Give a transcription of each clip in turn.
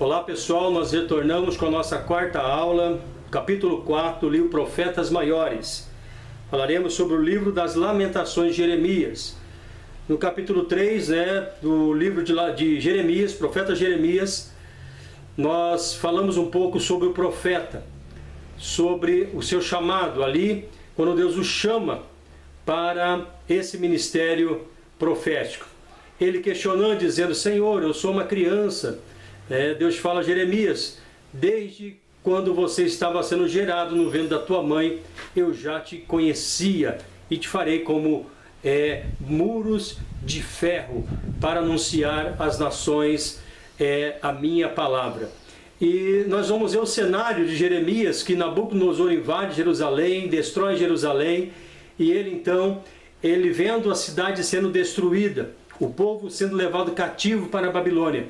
Olá pessoal, nós retornamos com a nossa quarta aula, capítulo 4, livro Profetas Maiores. Falaremos sobre o livro das Lamentações de Jeremias. No capítulo 3, do livro de Jeremias, profeta Jeremias, nós falamos um pouco sobre o profeta, sobre o seu chamado ali, quando Deus o chama para esse ministério profético. Ele questionando, dizendo: Senhor, eu sou uma criança. Deus fala a Jeremias: desde quando você estava sendo gerado no ventre da tua mãe, eu já te conhecia e te farei como muros de ferro para anunciar às nações a minha palavra. E nós vamos ver o cenário de Jeremias, que Nabucodonosor invade Jerusalém, destrói Jerusalém, e ele vendo a cidade sendo destruída, o povo sendo levado cativo para a Babilônia,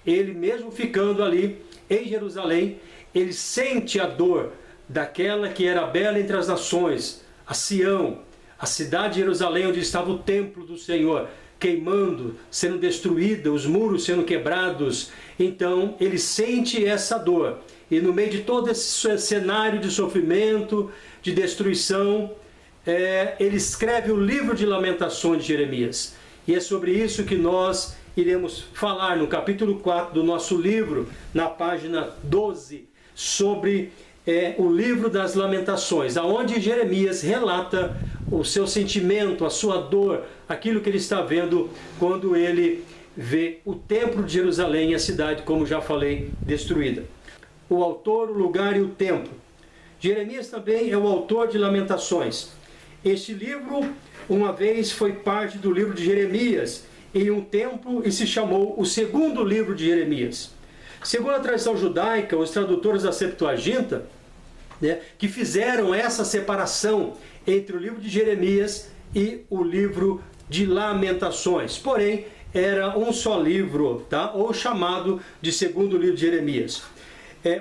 ele mesmo ficando ali em Jerusalém, ele sente a dor daquela que era bela entre as nações, a Sião, a cidade de Jerusalém, onde estava o templo do Senhor, queimando, sendo destruída, os muros sendo quebrados. Então ele sente essa dor, e no meio de todo esse cenário de sofrimento, de destruição, ele escreve o livro de Lamentações de Jeremias. E é sobre isso que nós iremos falar no capítulo 4 do nosso livro, na página 12, sobre o livro das Lamentações, aonde Jeremias relata o seu sentimento, a sua dor, aquilo que ele está vendo quando ele vê o templo de Jerusalém, a cidade, como já falei, destruída. O autor, o lugar e o tempo. Jeremias também é o autor de Lamentações. Este livro, uma vez, foi parte do livro de Jeremias em um tempo e se chamou o segundo livro de Jeremias. Segundo a tradição judaica, os tradutores da Septuaginta, que fizeram essa separação entre o livro de Jeremias e o livro de Lamentações. Porém, era um só livro, ou chamado de segundo livro de Jeremias.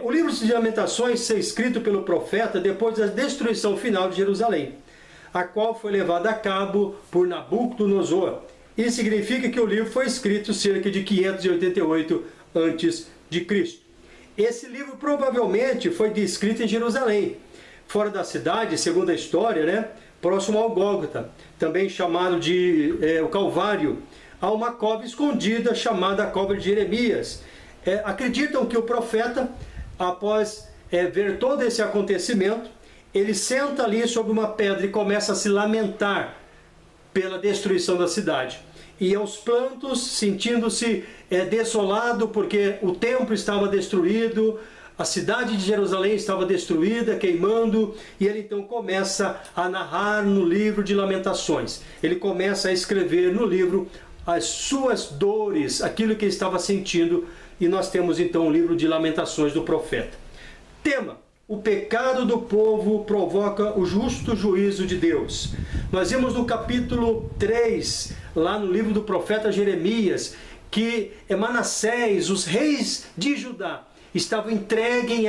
O livro de Lamentações foi escrito pelo profeta depois da destruição final de Jerusalém, a qual foi levada a cabo por Nabucodonosor. Isso significa que o livro foi escrito cerca de 588 a.C. Esse livro provavelmente foi escrito em Jerusalém, fora da cidade, segundo a história, próximo ao Gólgota, também chamado de o Calvário. Há uma cova escondida chamada a Cova de Jeremias. Acreditam que o profeta, após ver todo esse acontecimento, ele senta ali sobre uma pedra e começa a se lamentar pela destruição da cidade. E aos prantos, sentindo-se desolado, porque o templo estava destruído, a cidade de Jerusalém estava destruída, queimando, e ele então começa a narrar no livro de Lamentações. Ele começa a escrever no livro as suas dores, aquilo que ele estava sentindo, e nós temos então o livro de Lamentações do profeta. Tema: o pecado do povo provoca o justo juízo de Deus. Nós vimos no capítulo 3, lá no livro do profeta Jeremias, que Manassés, os reis de Judá, estavam entregues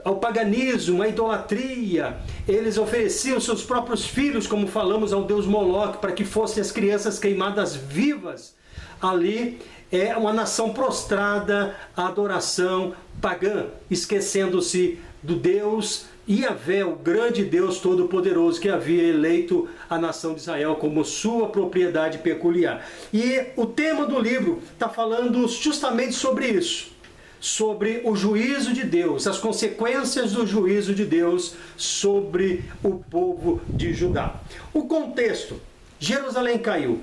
ao paganismo, à idolatria. Eles ofereciam seus próprios filhos, como falamos, ao deus Moloque, para que fossem as crianças queimadas vivas. Ali é uma nação prostrada à adoração pagã, esquecendo-se do Deus Yahvé, o grande Deus Todo-Poderoso, que havia eleito a nação de Israel como sua propriedade peculiar. E o tema do livro está falando justamente sobre isso, sobre o juízo de Deus, as consequências do juízo de Deus sobre o povo de Judá. O contexto: Jerusalém caiu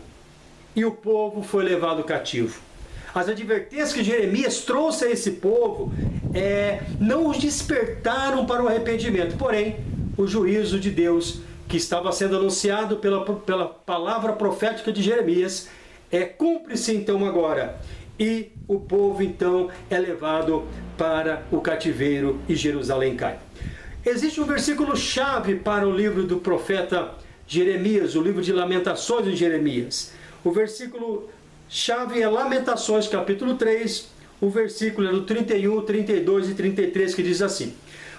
e o povo foi levado cativo. As advertências que Jeremias trouxe a esse povo não os despertaram para o arrependimento. Porém, o juízo de Deus, que estava sendo anunciado pela palavra profética de Jeremias, cumpre-se então agora. E o povo então é levado para o cativeiro e Jerusalém cai. Existe um versículo-chave para o livro do profeta Jeremias, o livro de Lamentações de Jeremias. O versículo-chave é Lamentações, capítulo 3, o versículo é do 31, 32 e 33, que diz assim: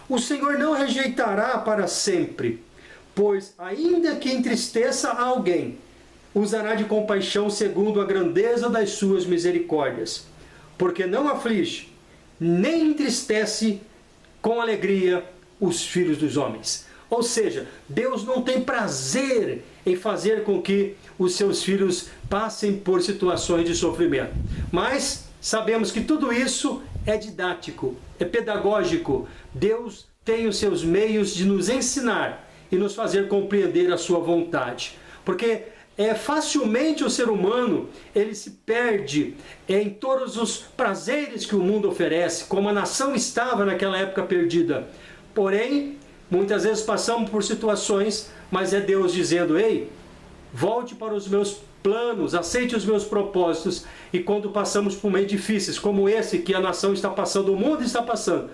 O Senhor não rejeitará para sempre, pois ainda que entristeça a alguém, usará de compaixão segundo a grandeza das suas misericórdias, porque não aflige, nem entristece com alegria os filhos dos homens. Ou seja, Deus não tem prazer em fazer com que os seus filhos passem por situações de sofrimento. Mas sabemos que tudo isso é didático, é pedagógico. Deus tem os seus meios de nos ensinar e nos fazer compreender a sua vontade. Porque facilmente o ser humano ele se perde em todos os prazeres que o mundo oferece, como a nação estava naquela época perdida. Porém, muitas vezes passamos por situações, mas é Deus dizendo: ei, volte para os meus planos, aceite os meus propósitos. E quando passamos por momentos difíceis, como esse que a nação está passando, o mundo está passando,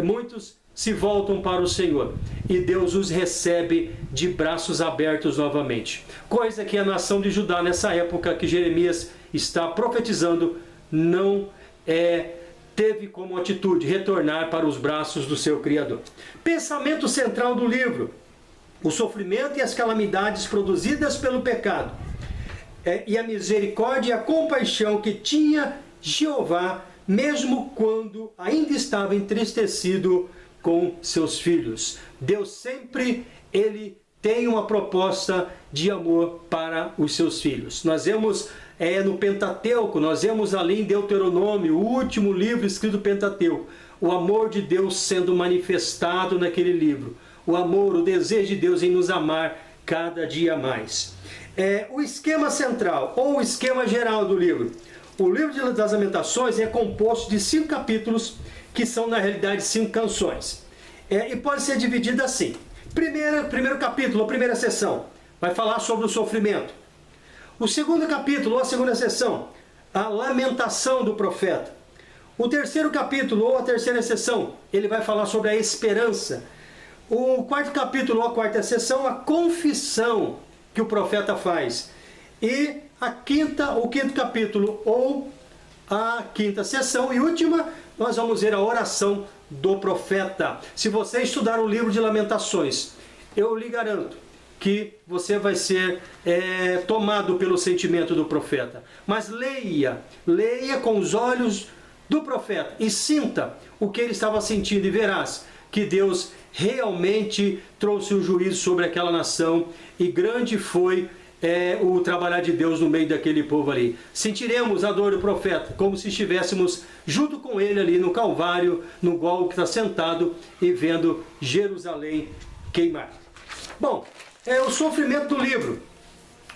muitos se voltam para o Senhor e Deus os recebe de braços abertos novamente. Coisa que a nação de Judá, nessa época que Jeremias está profetizando, não teve como atitude retornar para os braços do seu Criador. Pensamento central do livro: o sofrimento e as calamidades produzidas pelo pecado, e a misericórdia e a compaixão que tinha Jeová, mesmo quando ainda estava entristecido com seus filhos. Deus sempre tem uma proposta de amor para os seus filhos. Nós vemos no Pentateuco, nós vemos ali em Deuteronômio, o último livro escrito do Pentateuco, o amor de Deus sendo manifestado naquele livro. O amor, o desejo de Deus em nos amar cada dia mais. O esquema central, ou o esquema geral do livro. O livro das Lamentações é composto de 5 capítulos, que são na realidade 5 canções. E pode ser dividido assim. Primeiro capítulo, a primeira sessão, vai falar sobre o sofrimento. O segundo capítulo, ou a segunda sessão, a lamentação do profeta. O terceiro capítulo, ou a terceira sessão, ele vai falar sobre a esperança. O quarto capítulo, ou a quarta sessão, a confissão que o profeta faz. E o quinto capítulo, ou a quinta sessão e última, nós vamos ver a oração do profeta. Se você estudar o livro de Lamentações, eu lhe garanto que você vai ser tomado pelo sentimento do profeta. Mas leia com os olhos do profeta e sinta o que ele estava sentindo, e verás que Deus realmente trouxe um juízo sobre aquela nação, e grande foi o trabalhar de Deus no meio daquele povo ali. Sentiremos a dor do profeta, como se estivéssemos junto com ele ali no Calvário, no Gólgota, sentado e vendo Jerusalém queimar. Bom, o sofrimento do livro.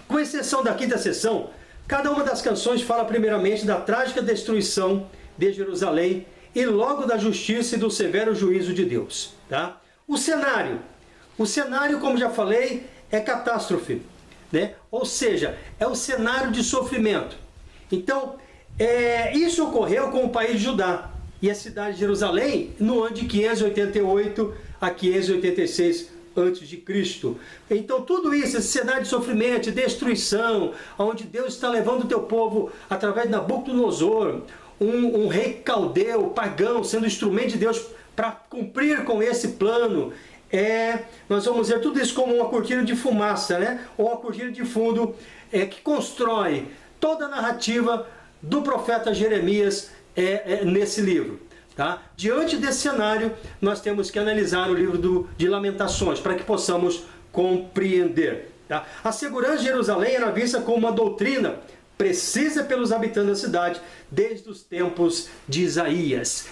Com exceção da quinta sessão, cada uma das canções fala primeiramente da trágica destruição de Jerusalém e logo da justiça e do severo juízo de Deus. Tá? O cenário, como já falei, é catástrofe. Ou seja, é o cenário de sofrimento. Então, isso ocorreu com o país de Judá e a cidade de Jerusalém no ano de 588 a 586 a.C. Então tudo isso, esse cenário de sofrimento, de destruição, onde Deus está levando o teu povo através de Nabucodonosor, um rei caldeu, pagão, sendo instrumento de Deus para cumprir com esse plano. Nós vamos ver tudo isso como uma cortina de fumaça, ou uma cortina de fundo que constrói toda a narrativa do profeta Jeremias nesse livro. Tá? Diante desse cenário, nós temos que analisar o livro de Lamentações para que possamos compreender. Tá? A segurança de Jerusalém era vista como uma doutrina precisa pelos habitantes da cidade desde os tempos de Isaías.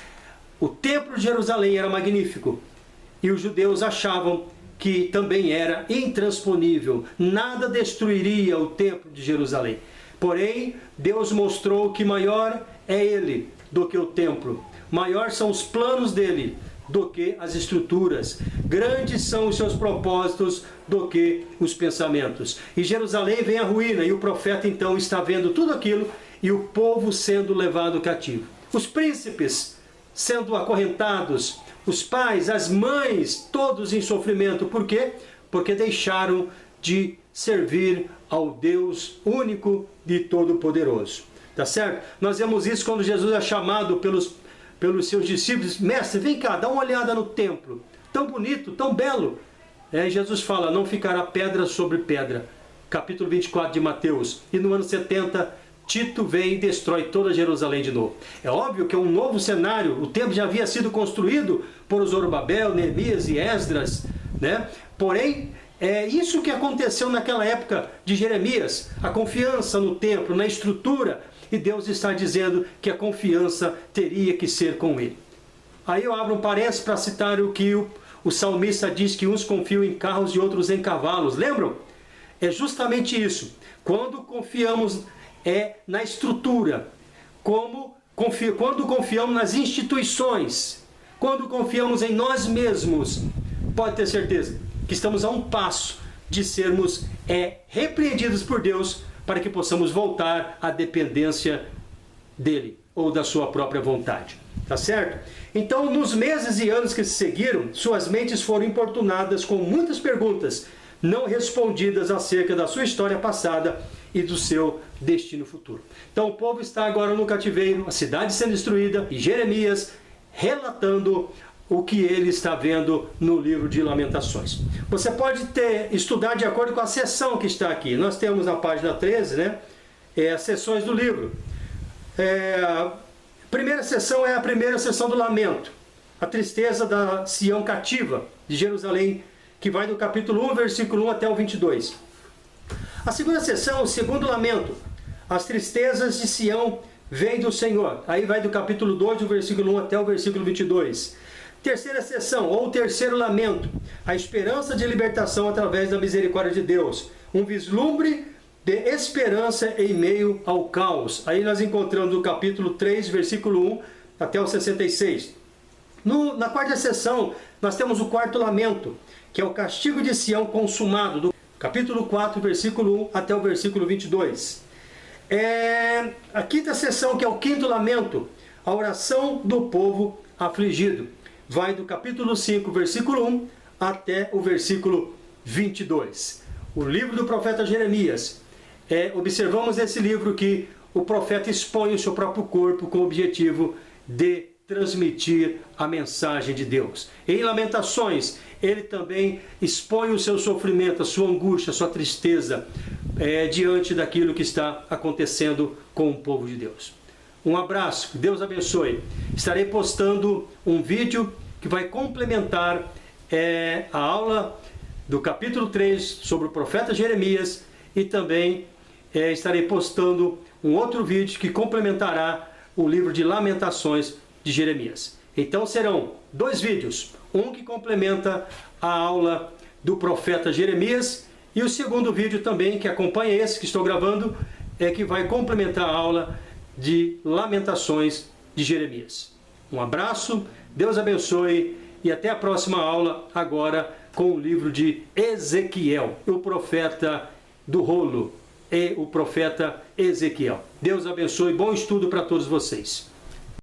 O templo de Jerusalém era magnífico e os judeus achavam que também era intransponível. Nada destruiria o templo de Jerusalém. Porém, Deus mostrou que maior é Ele do que o templo. Maior são os planos dele do que as estruturas. Grandes são os seus propósitos do que os pensamentos. E Jerusalém vem à ruína, e o profeta então está vendo tudo aquilo e o povo sendo levado cativo. Os príncipes sendo acorrentados, os pais, as mães, todos em sofrimento. Por quê? Porque deixaram de servir ao Deus único e todo-poderoso. Tá certo? Nós vemos isso quando Jesus é chamado pelos seus discípulos: mestre, vem cá, dá uma olhada no templo, tão bonito, tão belo. Jesus fala: não ficará pedra sobre pedra. Capítulo 24 de Mateus. E no ano 70 Tito vem e destrói toda Jerusalém de novo. É óbvio que é um novo cenário, o templo já havia sido construído por Zorobabel, Neemias e Esdras, né? Porém, é isso que aconteceu naquela época de Jeremias, a confiança no templo, na estrutura, e Deus está dizendo que a confiança teria que ser com ele. Aí eu abro um parênteses para citar o que o salmista diz, que uns confiam em carros e outros em cavalos. Lembram? É justamente isso. Quando confiamos na estrutura, quando confiamos nas instituições, quando confiamos em nós mesmos, pode ter certeza que estamos a um passo de sermos repreendidos por Deus, para que possamos voltar à dependência dele ou da sua própria vontade. Tá certo? Então, nos meses e anos que se seguiram, suas mentes foram importunadas com muitas perguntas não respondidas acerca da sua história passada e do seu destino futuro. Então, o povo está agora no cativeiro, a cidade sendo destruída, e Jeremias relatando o que ele está vendo no livro de Lamentações. Você pode estudar de acordo com a seção que está aqui. Nós temos na página 13, né, as seções do livro. A primeira seção é a primeira seção do lamento, a tristeza da Sião cativa, de Jerusalém, que vai do capítulo 1, versículo 1 até o 22. A segunda seção, o segundo lamento, as tristezas de Sião vêm do Senhor. Aí vai do capítulo 2, do versículo 1 até o versículo 22. Terceira seção, ou terceiro lamento, a esperança de libertação através da misericórdia de Deus. Um vislumbre de esperança em meio ao caos. Aí nós encontramos o capítulo 3, versículo 1 até o 66. Na quarta seção, nós temos o quarto lamento, que é o castigo de Sião consumado, do capítulo 4, versículo 1 até o versículo 22. A quinta seção, que é o quinto lamento, a oração do povo afligido. Vai do capítulo 5, versículo 1 até o versículo 22. O livro do profeta Jeremias. Observamos nesse livro que o profeta expõe o seu próprio corpo com o objetivo de transmitir a mensagem de Deus. Em Lamentações, ele também expõe o seu sofrimento, a sua angústia, a sua tristeza diante daquilo que está acontecendo com o povo de Deus. Um abraço, Deus abençoe. Estarei postando um vídeo que vai complementar a aula do capítulo 3 sobre o profeta Jeremias, e também estarei postando um outro vídeo que complementará o livro de Lamentações de Jeremias. Então serão dois vídeos, um que complementa a aula do profeta Jeremias, e o segundo vídeo também, que acompanha esse que estou gravando, que vai complementar a aula de Lamentações de Jeremias. Um abraço, Deus abençoe, e até a próxima aula, agora com o livro de Ezequiel, o profeta do rolo, e o profeta Ezequiel. Deus abençoe, bom estudo para todos vocês.